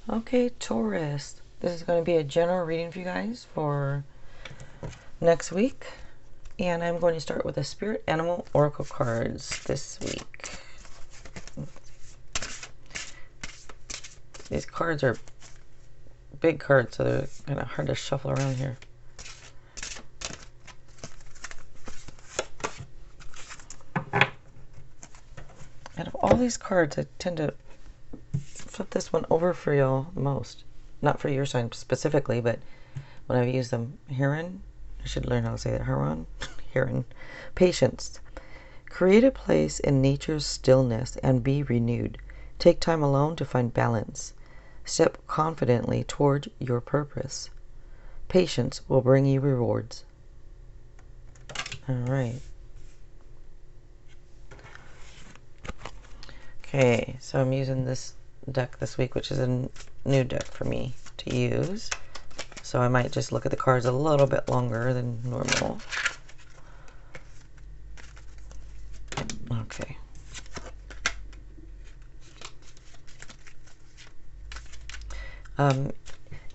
Okay, Taurus. This is going to be a general reading for you guys for next week. And I'm going to start with the Spirit Animal Oracle cards this week. These cards are big cards, so they're kind of hard to shuffle around here. Out of all these cards, I tend to flip this one over for y'all the most. Not for your sign specifically, but when I've used them. Heron. I should learn how to say that. Heron. Heron. Patience. Create a place in nature's stillness and be renewed. Take time alone to find balance. Step confidently toward your purpose. Patience will bring you rewards. All right. Okay, so I'm using this deck this week, which is a new deck for me to use. So I might just look at the cards a little bit longer than normal. Okay.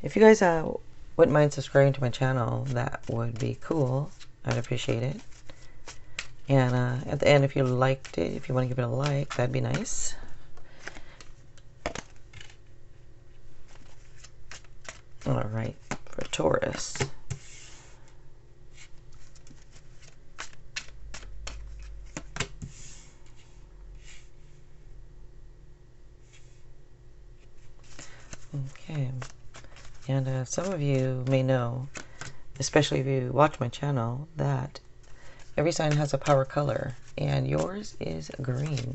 If you guys wouldn't mind subscribing to my channel, that would be cool. I'd appreciate it. And at the end, if you liked it, if you want to give it a like, that'd be nice. All right, for Taurus. Okay, and some of you may know, especially if you watch my channel, that every sign has a power color, and yours is green.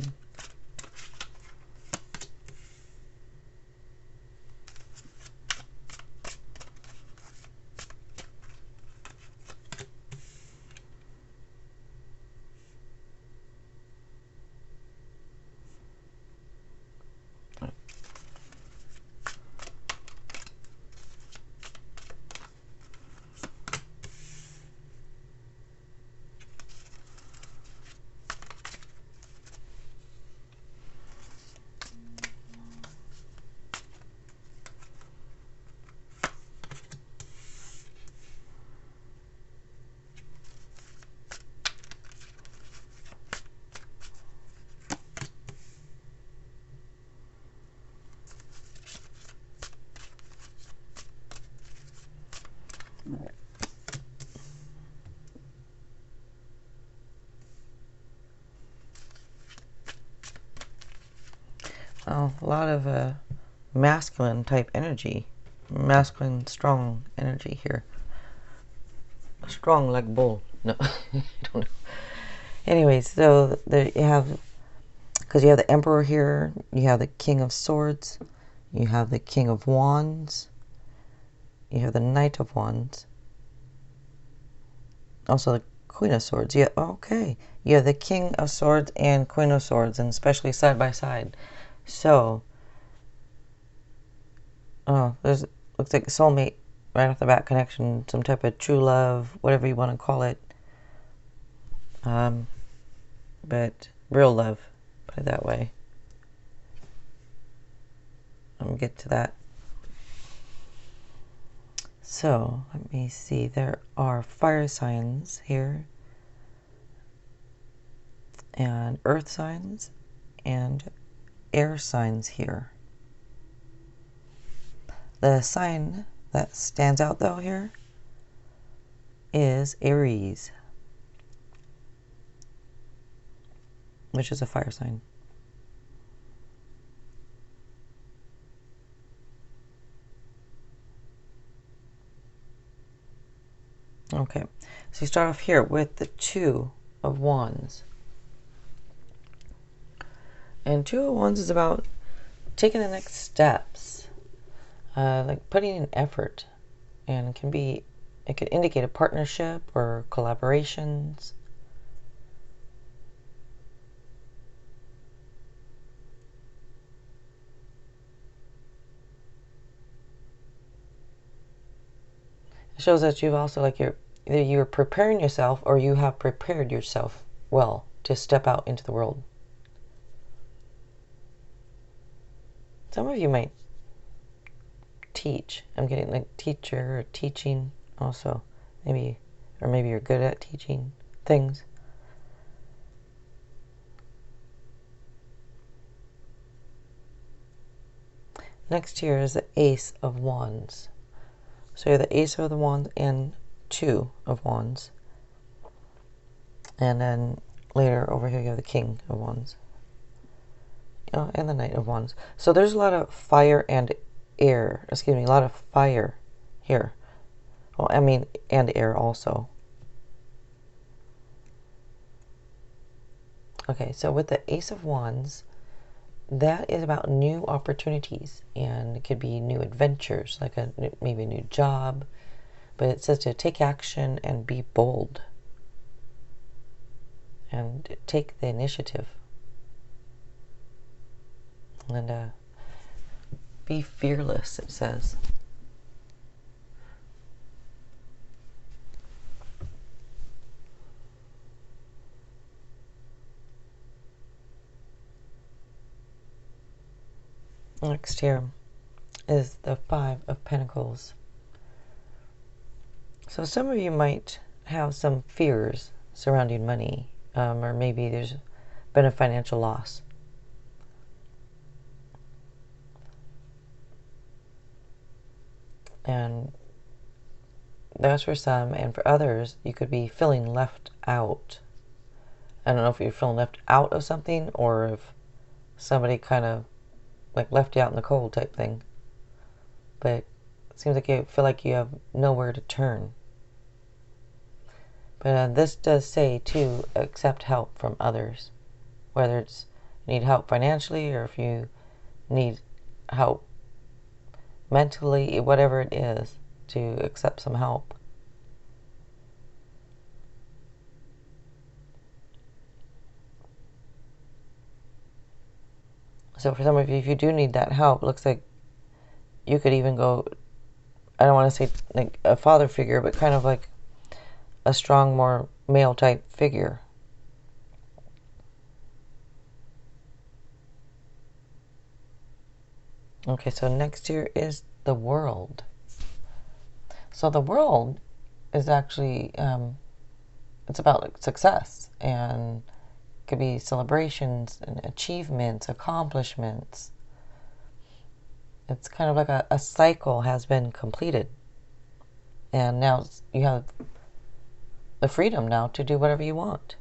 Oh, a lot of masculine type energy. Masculine, strong energy here. Strong like bull. No, I don't know. Anyways, so there you have, because you have the Emperor here, you have the King of Swords, you have the King of Wands, you have the Knight of Wands, also the Queen of Swords. Yeah, okay. You have the King of Swords and Queen of Swords, and especially side by side. So, oh, there's looks like a soulmate right off the bat connection, some type of true love, whatever you want to call it. But real love, put it that way. I'll get to that. So, let me see. There are fire signs here, and earth signs, and air signs here. The sign that stands out though here is Aries, which is a fire sign. Okay, so you start off here with the Two of Wands. And Two of Wands is about taking the next steps, like putting in effort, and it could indicate a partnership or collaborations. It shows that you've also, like, either you're preparing yourself or you have prepared yourself well to step out into the world. Some of you might teach. I'm getting like teacher or teaching also. Maybe, or maybe you're good at teaching things. Next here is the Ace of Wands. So you have the Ace of the Wands and Two of Wands. And then later over here you have the King of Wands. Oh, and the Knight of Wands. So there's a lot of fire and air. Excuse me, a lot of fire here. Well, I mean, and air also. Okay, so with the Ace of Wands, that is about new opportunities, and it could be new adventures, like maybe a new job. But it says to take action and be bold and take the initiative and be fearless, it says. Next here is the Five of Pentacles. So some of you might have some fears surrounding money, or maybe there's been a financial loss. And that's for some, and for others, you could be feeling left out. I don't know if you're feeling left out of something, or if somebody kind of like left you out in the cold type thing. But it seems like you feel like you have nowhere to turn. But this does say to accept help from others, whether it's you need help financially or if you need help mentally, whatever it is, to accept some help. So for some of you, if you do need that help, it looks like you could even go, I don't want to say like a father figure, but kind of like a strong, more male type figure. Okay, so next here is the World. So the World is actually, it's about like success, and it could be celebrations and achievements, accomplishments. It's kind of like a cycle has been completed. And now you have the freedom now to do whatever you want.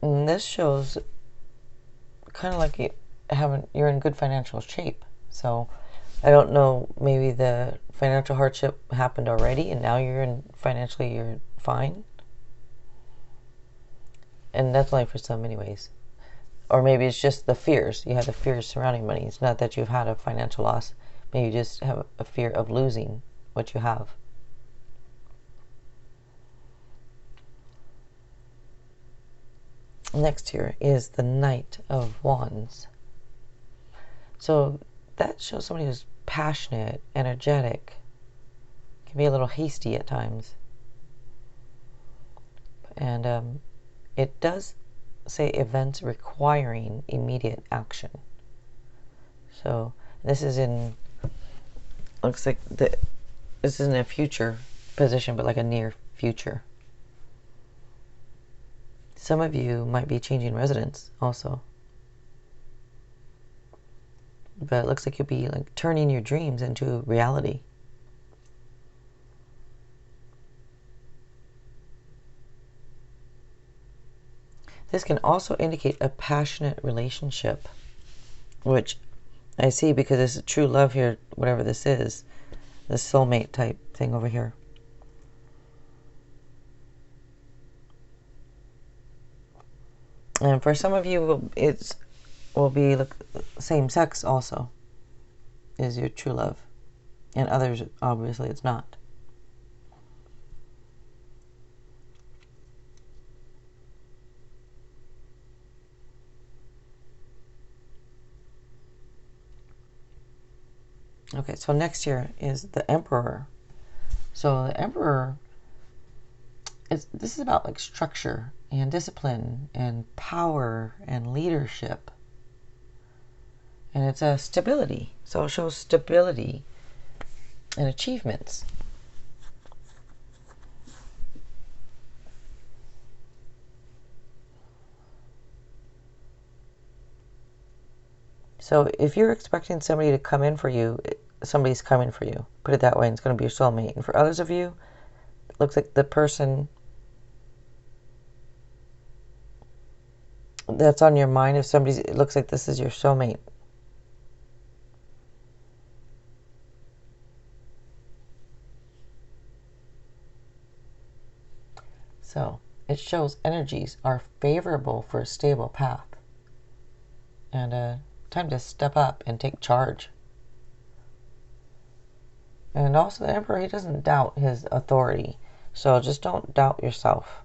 And this shows kind of like you're in good financial shape. So I don't know, maybe the financial hardship happened already and now financially you're fine. And that's only for some anyways. Or maybe it's just the fears. You have the fears surrounding money. It's not that you've had a financial loss. Maybe you just have a fear of losing what you have. Next here is the Knight of Wands. So that shows somebody who's passionate, energetic, can be a little hasty at times. And it does say events requiring immediate action. So this is looks like this isn't a future position, but like a near future. Some of you might be changing residence also. But it looks like you'll be like turning your dreams into reality. This can also indicate a passionate relationship, which I see because this is true love here, whatever this is, the soulmate type thing over here. And for some of you, it will be same sex also is your true love. And others, obviously, it's not. Okay, so next here is the Emperor. So the Emperor, this is about like structure and discipline and power and leadership. And it's a stability. So it shows stability and achievements. So if you're expecting somebody to come in for you, somebody's coming for you. Put it that way, and it's going to be your soulmate. And for others of you, it looks like the person that's on your mind, if somebody's, it looks like this is your soulmate. So it shows energies are favorable for a stable path. And time to step up and take charge. And also the Emperor, he doesn't doubt his authority. So just don't doubt yourself.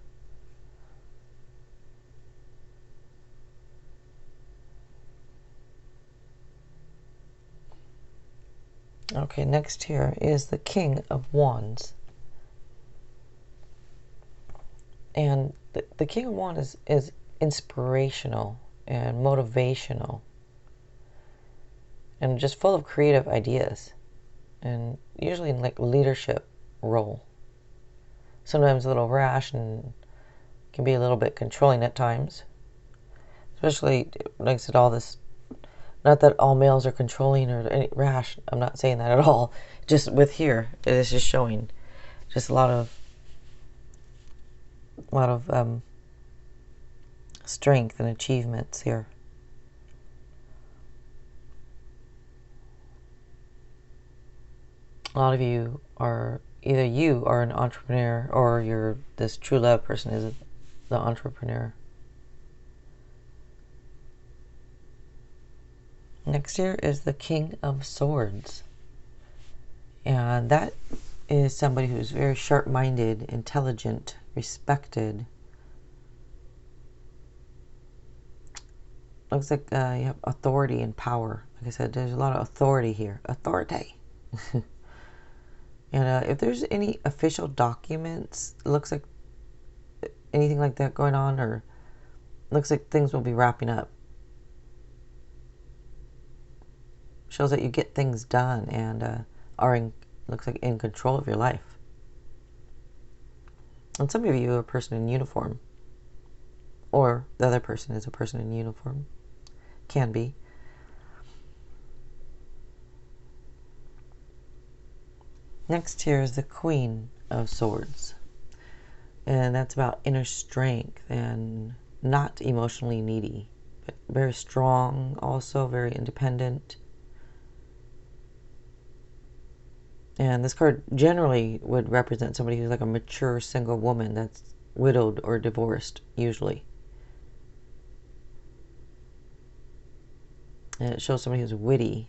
Okay, next here is the King of Wands. And the King of Wands is inspirational and motivational and just full of creative ideas, and usually in like leadership role. Sometimes a little rash and can be a little bit controlling at times. Especially, like I said, all this, not that all males are controlling or any rash, I'm not saying that at all. Just with here, it is just showing just a lot of strength and achievements here. A lot of you are, either you are an entrepreneur or this true love person is the entrepreneur. Next here is the King of Swords. And that is somebody who's very sharp-minded, intelligent, respected. Looks like you have authority and power. Like I said, there's a lot of authority here. Authority. And if there's any official documents, it looks like anything like that going on, or looks like things will be wrapping up. Shows that you get things done and are looks like in control of your life. And some of you are a person in uniform, or the other person is a person in uniform. Can be. Next here is the Queen of Swords. And that's about inner strength and not emotionally needy, but very strong, also very independent. And this card generally would represent somebody who's like a mature single woman that's widowed or divorced, usually. And it shows somebody who's witty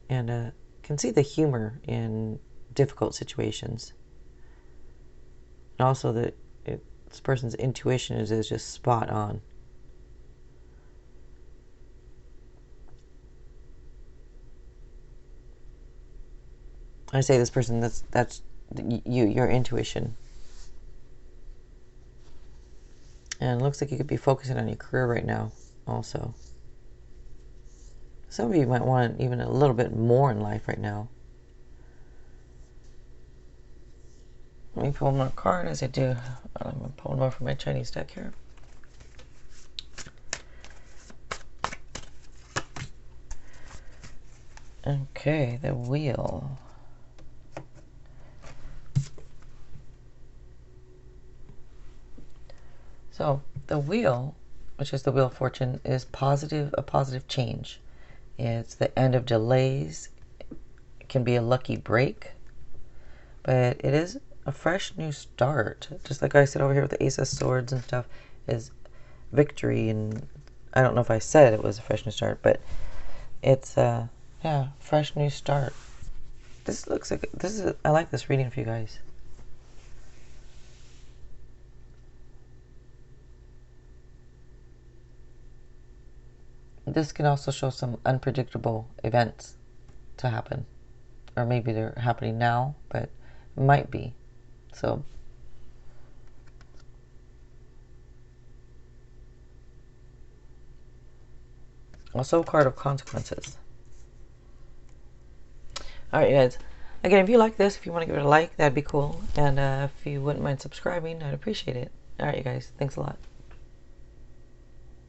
and can see the humor in difficult situations. And also that this person's intuition is just spot on. I say this person, that's your intuition. And it looks like you could be focusing on your career right now also. Some of you might want even a little bit more in life right now. Let me pull more card as I do. I'm going to pull more from my Chinese deck here. Okay, the Wheel. So the Wheel, which is the Wheel of Fortune, is a positive change. It's the end of delays. It can be a lucky break, but it is a fresh new start. Just like I said over here with the Ace of Swords and stuff, is victory. And I don't know if I said it was a fresh new start, but it's yeah, fresh new start. This looks like I like this reading for you guys. This can also show some unpredictable events to happen. or maybe they're happening now, but might be. So also a card of consequences. All right, guys. Again, if you like this, if you want to give it a like, that'd be cool. And if you wouldn't mind subscribing, I'd appreciate it. All right, you guys. Thanks a lot.